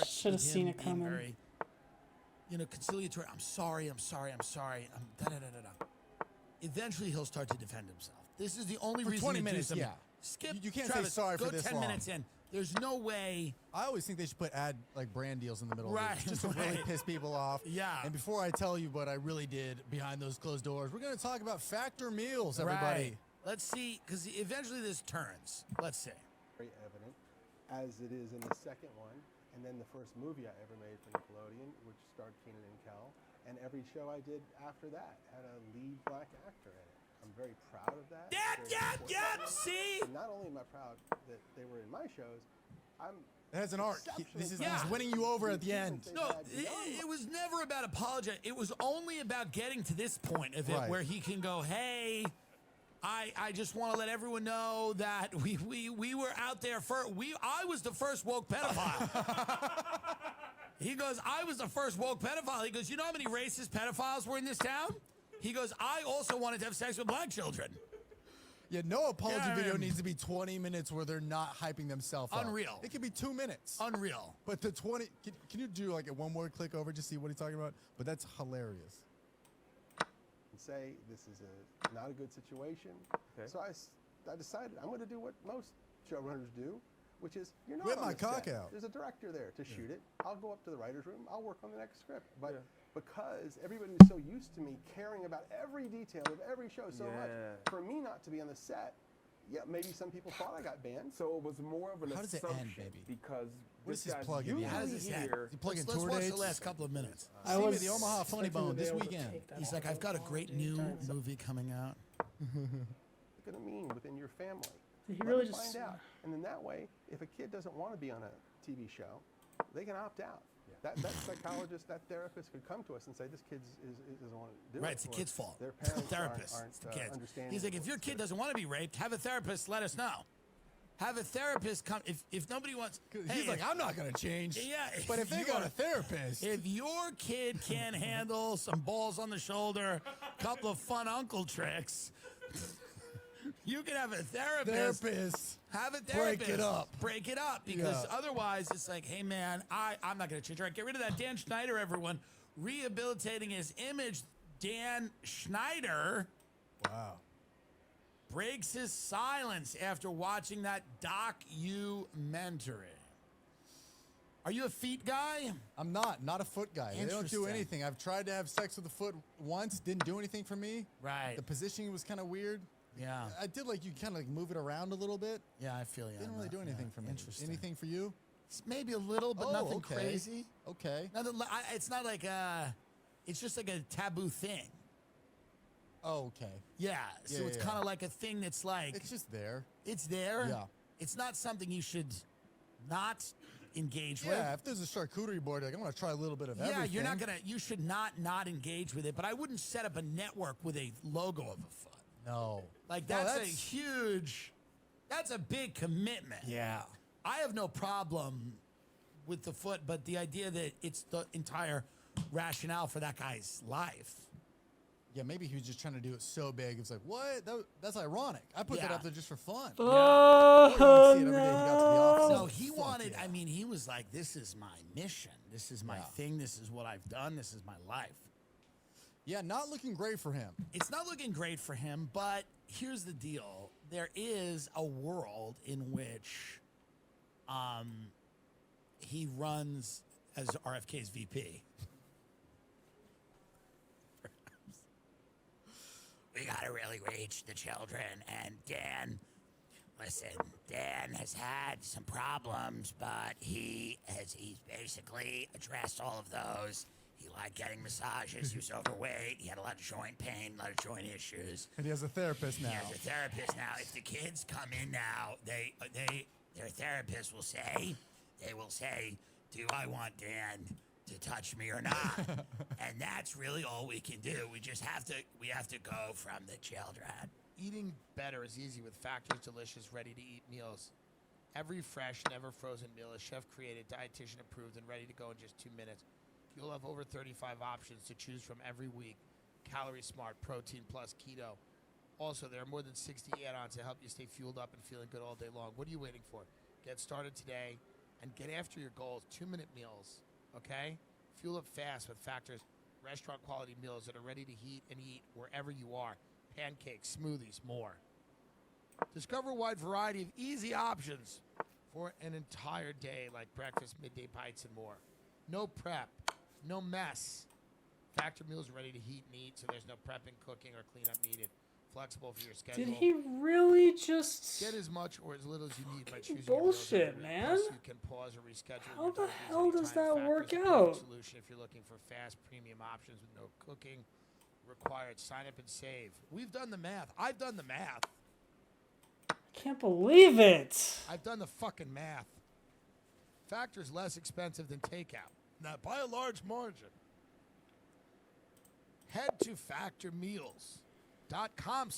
starts. Should have seen it being coming. very, conciliatory. I'm sorry. Eventually, he'll start to defend himself. This is the only reason 20 to minutes, do something. yeah. Skip. You can't Travis, say sorry go for this 10 long. minutes in. There's no way. I always think they should put brand deals in the middle Right, of it, just to really right. piss people off. Yeah. And before I tell you what I really did behind those closed doors, we're going to talk about Factor meals, everybody. Right. Let's see, because eventually this turns. Let's see. Very evident, as it is in the second one, and then the first movie I ever made for Nickelodeon, which starred Kenan and Kel, and every show I did after that had a lead black actor in it. I'm very proud of that. See? And not only am I proud that they were in my shows, I'm It has an arc. exceptionally He's proud winning you over at the of end. they've No, had beyond it was never about apologizing. It was only about getting to this point of it Right. where he can go, hey, I just want to let everyone know that we were out there first. I was the first woke pedophile. He goes, I was the first woke pedophile. He goes, you know how many racist pedophiles were in this town? He goes, I also wanted to have sex with black children. Yeah, no apology Yeah, video man. needs to be 20 minutes where they're not hyping themselves up. Unreal. It could be 2 minutes. Unreal. But the 20, can you do like a one more click over to see what he's talking about? But that's hilarious. and say this is not a good situation. Okay. So I decided I'm going to do what most showrunners do, which is you're not Whip on my the cock set. out. There's a director there to shoot it. I'll go up to the writer's room. I'll work on the next script. But because everybody was so used to me caring about every detail of every show so much, for me not to be on the set, yeah, maybe some people thought I got banned. So it was more of an How does it assumption end, baby? because What this is his guy's plug in? usually How does this end? here. You plugging Let's tour watch dates? the last couple of minutes. See me at the Omaha Funny Bone this weekend. He's like, I've got a great new movie coming out. What's it going to mean within your family? He Let really them just. find out. And then that way, if a kid doesn't want to be on a TV show, they can opt out. That psychologist, that therapist could come to us and say, this kid doesn't want to do it. Right, it's the or kid's fault. Their It's the parents therapist. aren't It's the kids. understanding. He's like, if your kid doesn't want to be raped, have a therapist let us know. Have a therapist come. If nobody wants. He's like, I'm not going to change. Yeah, But if they got a therapist. If your kid can't handle some balls on the shoulder, a couple of fun uncle tricks, you can have a therapist. Have a therapist. Break it up. Break it up, because Yeah. otherwise it's like, hey man, I'm not going to change. Right, get rid of that Dan Schneider, everyone. Rehabilitating his image. Dan Schneider Wow. breaks his silence after watching that documentary. Are you a feet guy? I'm not a foot guy. They don't do Interesting. anything. I've tried to have sex with a foot once, didn't do anything for me. Right. The positioning was kind of weird. Yeah. I did like you kind of like move it around a little bit. Yeah, I feel you. Didn't on really that. do anything Yeah, for me. Interesting. Anything for you? It's maybe a little, but Oh, nothing okay. crazy. Okay. Nothing. It's not like it's just like a taboo thing. Oh, okay. Yeah. So Yeah, it's yeah. kind of like a thing that's like It's just there. it's there. Yeah. It's not something you should not engage with. Yeah, if there's a charcuterie board, like I'm gonna try a little bit of everything. You're not gonna. You should not engage with it. But I wouldn't set up a network with a logo of a foot. No. Like No, that's a huge. That's a big commitment. Yeah. I have no problem with the foot, but the idea that it's the entire rationale for that guy's life. Yeah, maybe he was just trying to do it so big. It's like, what? That's ironic. I put that Yeah. up there just for fun. Oh, Or you don't see it every day. He got to the office. No, he Fuck wanted. yeah. I mean, he was like, "This is my mission. This is my thing. This is what I've done. This is my life." Yeah, not looking great for him. It's not looking great for him, but here's the deal. There is a world in which he runs as RFK's VP. We got to really reach the children. And Dan, listen, Dan has had some problems, but he's basically addressed all of those. He liked getting massages. He was overweight. He had a lot of joint pain, a lot of joint issues. And he has a therapist now. He has a therapist now. If the kids come in now, their therapist will say, do I want Dan to touch me or not? And that's really all we can do. We have to go from the children. Eating better is easy with Factor's delicious, ready-to-eat meals. Every fresh, never frozen meal is chef-created, dietitian-approved, and ready to go in just 2 minutes. You'll have over 35 options to choose from every week. Calorie Smart, Protein Plus, Keto. Also, there are more than 60 add-ons to help you stay fueled up and feeling good all day long. What are you waiting for? Get started today and get after your goals. 2-minute meals, okay? Fuel up fast with Factor's restaurant quality meals that are ready to heat and eat wherever you are. Pancakes, smoothies, more. Discover a wide variety of easy options for an entire day, like breakfast, midday bites, and more. No prep, no mess. Factor meals are ready to heat and eat, so there's no prepping, cooking, or cleanup needed. Flexible for your schedule. Did he really just... Get as much or as little as you need by choosing bullshit, your meals. man. Plus, you can pause or reschedule. How your the deliveries hell does anytime. that work Factor's a out? perfect solution if you're looking for fast, premium options with no cooking required. Sign up and save. We've done the math. I've done the math. I can't believe it. I've done the fucking math. Factor's less expensive than takeout. Not by a large margin. Head to factormeals.com/.